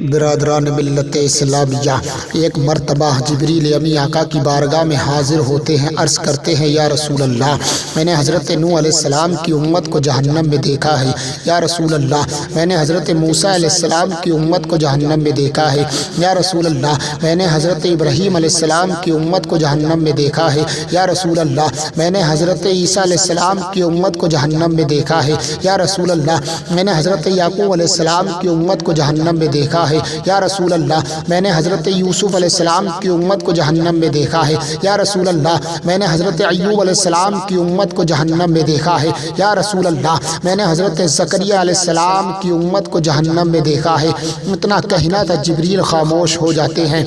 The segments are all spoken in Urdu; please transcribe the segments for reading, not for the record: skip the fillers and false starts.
برادران ملت اسلامیہ، ایک مرتبہ جبریل امی آقا کی بارگاہ میں حاضر ہوتے ہیں، عرض کرتے ہیں یا رسول اللہ، میں نے حضرت نوح علیہ السلام کی امت کو جہنم میں دیکھا ہے۔ یا رسول اللہ، میں نے حضرت موسیٰ علیہ السلام کی امت کو جہنم میں دیکھا ہے۔ یا رسول اللہ، میں نے حضرت ابراہیم علیہ السلام کی امت کو جہنم میں دیکھا ہے۔ یا رسول اللہ، میں نے حضرت عیسیٰ علیہ السلام کی امت کو جہنم میں دیکھا ہے۔ یا رسول اللہ، میں نے حضرت یعقوب علیہ السلام کی امت کو جہنم میں دیکھا ہے۔ یا رسول اللہ، میں نے حضرت یوسف علیہ السلام کی امت کو جہنم میں دیکھا ہے۔ یا رسول اللہ، میں نے حضرت ایوب علیہ السلام کی امت کو جہنم میں دیکھا ہے۔ یا رسول اللہ، میں نے حضرت زکریا علیہ السلام کی امت کو جہنم میں دیکھا ہے۔ اتنا کہنا تھا جبریل خاموش ہو جاتے ہیں۔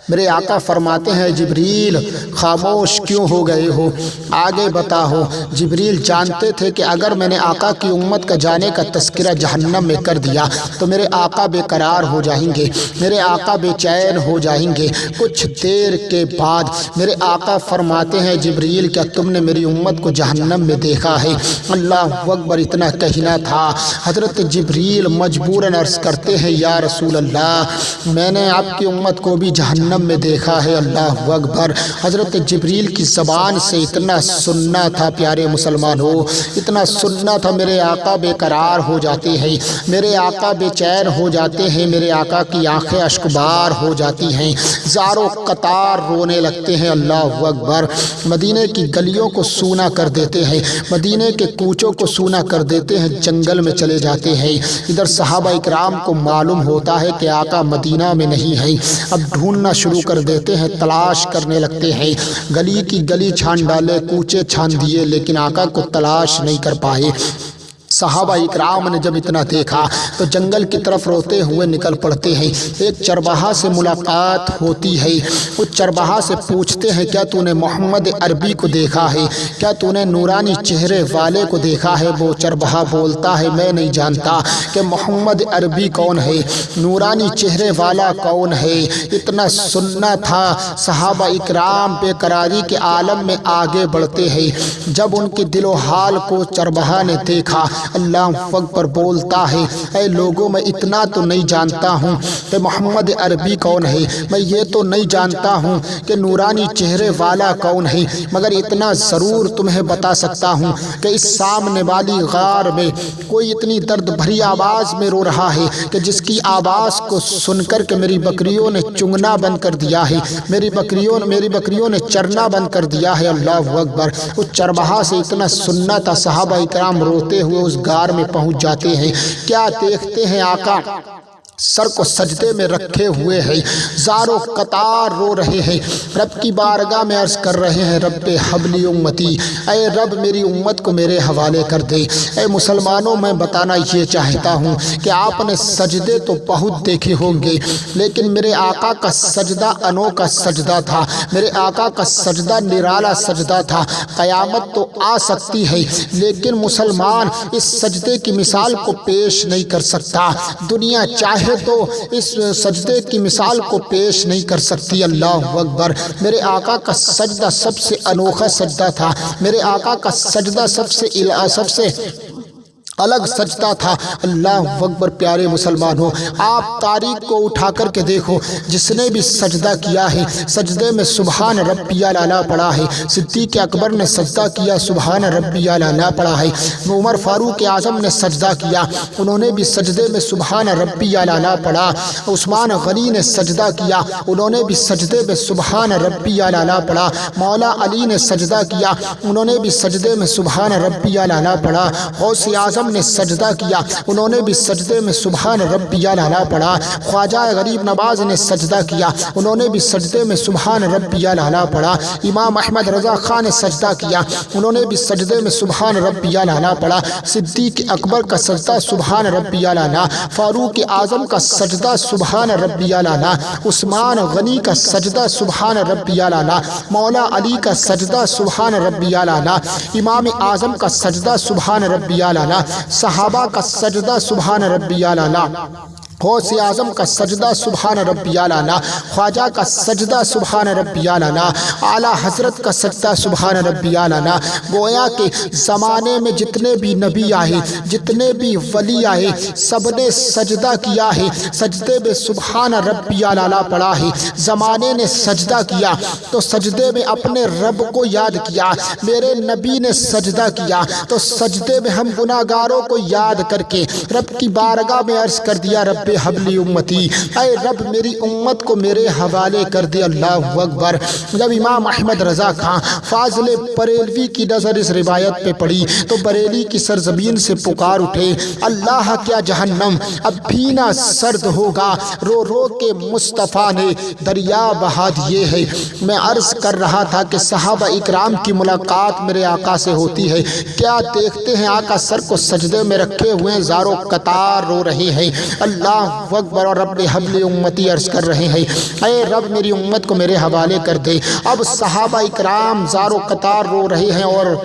میرے آقا فرماتے ہیں جبریل خاموش کیوں ہو گئے ہو، آگے بتاؤ۔ جبریل جانتے تھے کہ اگر میں نے آقا کی امت کا جانے کا تذکرہ جہنم میں کر دیا تو میرے آقا بے قرار ہو جائیں گے، میرے آقا بے چین ہو جائیں گے۔ کچھ دیر کے بعد میرے آقا فرماتے ہیں جبریل کیا تم نے میری امت کو جہنم میں دیکھا ہے؟ اللہ اکبر، اتنا کہنا تھا۔ حضرت جبریل مجبوراً عرض کرتے ہیں یا رسول اللہ، میں نے آپ کی امت کو بھی جہنم میں دیکھا ہے۔ اللہ اکبر، حضرت جبریل کی زبان سے اتنا سننا تھا پیارے مسلمانوں، اتنا سننا تھا، میرے آقا بے قرار ہو جاتے ہیں، میرے آقا بے چین ہو جاتے ہیں، میرے آقا کی آنکھیں اشکبار ہو جاتی ہیں، زاروں قطار رونے لگتے ہیں۔ اللہ اکبر، مدینے کی گلیوں کو سونا کر دیتے ہیں، مدینے کے کوچوں کو سونا کر دیتے ہیں، جنگل میں چلے جاتے ہیں۔ ادھر صحابہ اکرام کو معلوم ہوتا ہے کہ آقا مدینہ میں نہیں ہے، اب ڈھونڈنا شروع کر دیتے ہیں، تلاش کرنے لگتے ہیں، گلی کی گلی چھان ڈالے، کوچے چھان دیے، لیکن آقا کو تلاش نہیں کر پائے۔ صحابہ اکرام نے جب اتنا دیکھا تو جنگل کی طرف روتے ہوئے نکل پڑتے ہیں۔ ایک چرواہا سے ملاقات ہوتی ہے، اس چرواہا سے پوچھتے ہیں کیا تو نے محمد عربی کو دیکھا ہے، کیا تو نے نورانی چہرے والے کو دیکھا ہے؟ وہ چرواہا بولتا ہے میں نہیں جانتا کہ محمد عربی کون ہے، نورانی چہرے والا کون ہے۔ اتنا سننا تھا، صحابہ اکرام بے قراری کے عالم میں آگے بڑھتے ہیں۔ جب ان کے دل و حال کو چرواہا نے دیکھا، اللہ اکبر بولتا ہے اے لوگوں، میں اتنا تو نہیں جانتا ہوں کہ محمد عربی کون ہے، میں یہ تو نہیں جانتا ہوں کہ نورانی چہرے والا کون ہے، مگر اتنا ضرور تمہیں بتا سکتا ہوں کہ اس سامنے والی غار میں کوئی اتنی درد بھری آواز میں رو رہا ہے کہ جس کی آواز کو سن کر کے میری بکریوں نے چنگنا بند کر دیا ہے، میری بکریوں نے چرنا بند کر دیا ہے۔ اللہ اکبر، اس چرواہا سے اتنا سننا تھا، صحابہ اکرام روتے ہوئے اس غار میں پہنچ جاتے ہیں۔ کیا دیکھتے ہیں؟ آقا سر کو سجدے میں رکھے ہوئے ہیں، زاروں قطار رو رہے ہیں، رب کی بارگاہ میں عرض کر رہے ہیں رب حبلی امتی، اے رب میری امت کو میرے حوالے کر دے۔ اے مسلمانوں، میں بتانا یہ چاہتا ہوں کہ آپ نے سجدے تو بہت دیکھے ہوں گے، لیکن میرے آقا کا سجدہ انوکھا سجدہ تھا، میرے آقا کا سجدہ نرالا سجدہ تھا۔ قیامت تو آ سکتی ہے لیکن مسلمان اس سجدے کی مثال کو پیش نہیں کر سکتا، دنیا چاہے تو اس سجدے کی مثال کو پیش نہیں کر سکتی۔ اللہ اکبر، میرے آقا کا سجدہ سب سے انوکھا سجدہ تھا، میرے آقا کا سجدہ سب سے الگ سجدہ تھا۔ اللہ اکبر، پیارے مسلمانوں، آپ تاریخ کو اٹھا کر کے دیکھو، جس نے بھی سجدہ کیا ہے سجدے میں سبحان ربی الاعلیٰ پڑھا ہے۔ صدیق اکبر نے سجدہ کیا، سبحان ربی الاعلیٰ پڑھا ہے۔ عمر فاروق اعظم نے سجدہ کیا، انہوں نے بھی سجدے میں سبحان ربی الاعلیٰ پڑھا۔ عثمان غنی نے سجدہ کیا، انہوں نے بھی سجدے میں سبحان ربی الاعلیٰ پڑھا۔ مولا علی نے سجدہ کیا، انہوں نے بھی سجدے میں سبحان ربی الاعلیٰ پڑھا۔ غوث اعظم نے سجدہ کیا، انہوں نے بھی سجدے میں سبحان ربی الاعلیٰ پڑھا۔ خواجہ غریب نواز نے سجدہ کیا، انہوں نے بھی سجدے میں سبحان ربی الاعلیٰ پڑھا۔ امام احمد رضا خان نے سجدہ کیا، انہوں نے بھی سجدے میں سبحان ربی الاعلیٰ پڑھا۔ صدیق اکبر کا سجدہ سبحان ربی الاعلیٰ، فاروق اعظم کا سجدہ سبحان ربی الاعلیٰ، عثمان غنی کا سجدہ سبحان ربی الاعلیٰ، مولا علی کا سجدہ سبحان ربی الاعلیٰ، امام اعظم کا سجدہ سبحان ربی الاعلیٰ، صحابہ کا سجدہ سبحان ربی الاعلیٰ، غوث اعظم کا سجدہ سبحان ربی اعلیٰ، خواجہ کا سجدہ سبحان ربی اعلیٰ، اعلیٰ حضرت کا سجدہ سبحان ربی اعلیٰ۔ گویا کہ زمانے میں جتنے بھی نبی آئے، جتنے بھی ولی آئے، سب نے سجدہ کیا ہے، سجدے میں سبحان ربی اعلیٰ پڑھا ہے۔ زمانے نے سجدہ کیا تو سجدے میں اپنے رب کو یاد کیا، میرے نبی نے سجدہ کیا تو سجدے میں ہم گناہگاروں کو یاد کر کے رب کی بارگاہ میں عرض کر دیا رب حبلی امتی، اے رب میری امت کو میرے حوالے کر دے۔ اللہ اکبر۔ جب امام احمد رضا خان فاضل بریلوی کی نظر اس روایت پہ پڑی تو بریلی کی سرزمین سے پکار اٹھے، اللہ کیا جہنم اب بھی نہ سرد ہوگا، رو رو کے مصطفیٰ نے دریا بہا دیے ہے۔ میں عرض کر رہا تھا کہ صحابہ اکرام کی ملاقات میرے آقا سے ہوتی ہے، کیا دیکھتے ہیں آقا سر کو سجدے میں رکھے ہوئے زاروں قطار رو رہے ہیں، اللہ اکبر، اور رب حبل امتی عرض کر رہے ہیں، اے رب میری امت کو میرے حوالے کر دے۔ اب صحابہ اکرام زاروں قطار رو رہے ہیں اور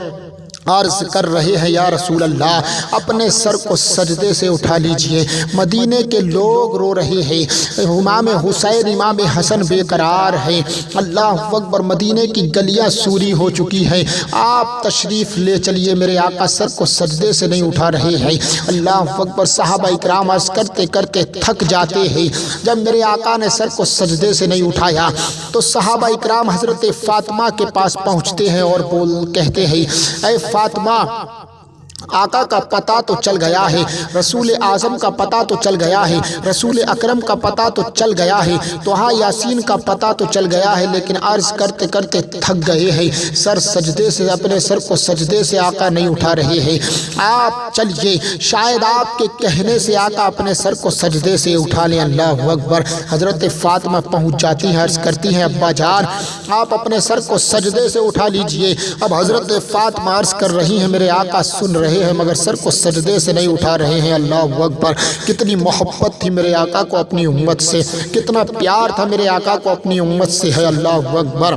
عرض کر رہے ہیں یا رسول اللہ اپنے سر کو سجدے سے اٹھا لیجئے، مدینے کے لوگ رو رہے ہیں، امام حسین امام حسن بے قرار ہیں، اللہ اکبر، مدینے کی گلیاں سوری ہو چکی ہیں، آپ تشریف لے چلیے، میرے آقا سر کو سجدے سے نہیں اٹھا رہے ہیں۔ اللہ اکبر۔ صحابہ اکرام عرض کرتے کرتے تھک جاتے ہیں، جب میرے آقا نے سر کو سجدے سے نہیں اٹھایا تو صحابہ اکرام حضرت فاطمہ کے پاس پہنچتے ہیں اور کہتے ہیں، اے فاطمہ، آقا کا پتہ تو چل گیا ہے، رسول اعظم کا پتہ تو چل گیا ہے، رسول اکرم کا پتہ تو چل گیا ہے، طٰہٰ یاسین کا پتہ تو چل گیا ہے، لیکن عرض کرتے کرتے تھک گئے ہیں، سر سجدے سے اپنے سر کو سجدے سے آقا نہیں اٹھا رہے ہیں، آپ چلیے، شاید آپ کے کہنے سے آقا اپنے سر کو سجدے سے اٹھا لیں۔ اللہ اکبر۔ حضرت فاطمہ پہنچ جاتی ہیں، عرض کرتی ہیں ابا جان آپ اپنے سر کو سجدے سے اٹھا لیجئے۔ اب حضرت فاطمہ عرض کر رہی ہیں میرے آقا سن رہے ہیں مگر سر کو سجدے سے نہیں اٹھا رہے ہیں۔ اللہ اکبر۔ کتنی محبت تھی میرے آقا کو اپنی امت سے، کتنا پیار تھا میرے آقا کو اپنی امت سے ہے۔ اللہ اکبر۔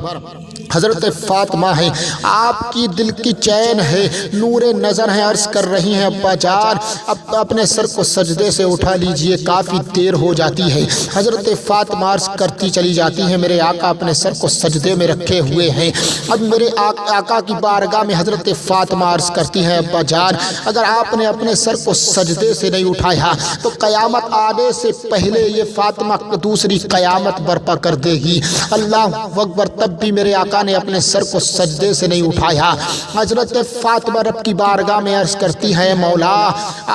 حضرت فاطمہ ہیں، آپ کی دل کی چین ہے، نور نظر ہیں، عرض کر رہی ہیں ابا جان اب اپنے سر کو سجدے سے اٹھا لیجئے، کافی دیر ہو جاتی ہے۔ حضرت فاطمہ عرض کرتی چلی جاتی ہیں میرے آقا اپنے سر کو سجدے میں رکھے ہوئے ہیں۔ اب میرے آقا کی بارگاہ میں حضرت فاطمہ عرض کرتی ہیں ابا جان اگر آپ نے اپنے سر کو سجدے سے نہیں اٹھایا تو قیامت آنے سے پہلے یہ فاطمہ دوسری قیامت برپا کر دے گی۔ اللہ اکبر۔ تب بھی میرے آقا نے اپنے سر کو سجدے سے نہیں اٹھایا۔ حضرت فاطمہ رب کی بارگاہ میں عرض کرتی ہے مولا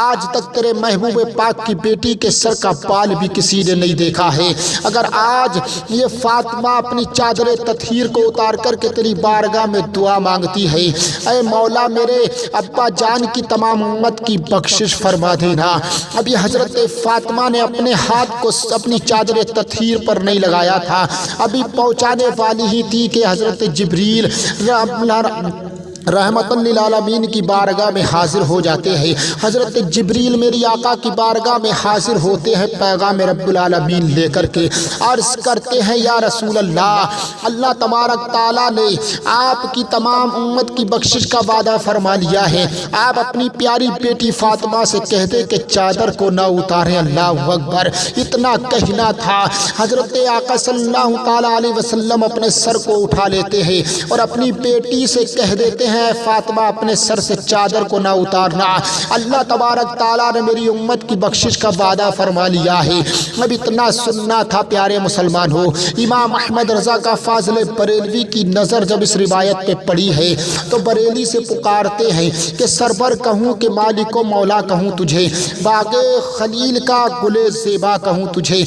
آج تک تیرے محبوب پاک کی بیٹی کے سر کا بال بھی کسی نے نہیں دیکھا ہے، اگر آج یہ فاطمہ اپنی چادر تطہیر کو اتار کر کے تیری بارگاہ میں دعا مانگتی ہے، اے مولا میرے ابا جان کی تمام امت کی بخشش فرما دینا۔ اب یہ حضرت فاطمہ نے اپنے ہاتھ کو اپنی چادر تطہیر پر نہیں لگایا تھا، ابھی پہنچانے والی ہی تھی کہ حضرت جبریل رحمت للعالمین کی بارگاہ میں حاضر ہو جاتے ہیں۔ حضرت جبریل میری آقا کی بارگاہ میں حاضر ہوتے ہیں پیغام رب العالمین لے کر کے، عرض کرتے ہیں یا رسول اللہ اللہ تبارک تعالیٰ نے آپ کی تمام امت کی بخشش کا وعدہ فرما لیا ہے، آپ اپنی پیاری بیٹی فاطمہ سے کہہ دے کہ چادر کو نہ اتاریں۔ اللہ اکبر۔ اتنا کہنا تھا، حضرت آقا صلی اللہ تعالیٰ علیہ وسلم اپنے سر کو اٹھا لیتے ہیں اور اپنی بیٹی سے کہہ دیتے ہیں فاطمہ اپنے سر سے چادر کو نہ اتارنا، اللہ تبارک تعالیٰ نے میری امت کی بخشش کا وعدہ فرما لیا ہے۔ اب اتنا سننا تھا پیارے مسلمان ہو، امام احمد رضا کا فاضل بریلوی کی نظر جب اس روایت پہ پڑی ہے تو بریلی سے پکارتے ہیں کہ سرور کہوں کہ مالک و مولا کہوں تجھے، باغ خلیل کا گل زیبا کہوں تجھے۔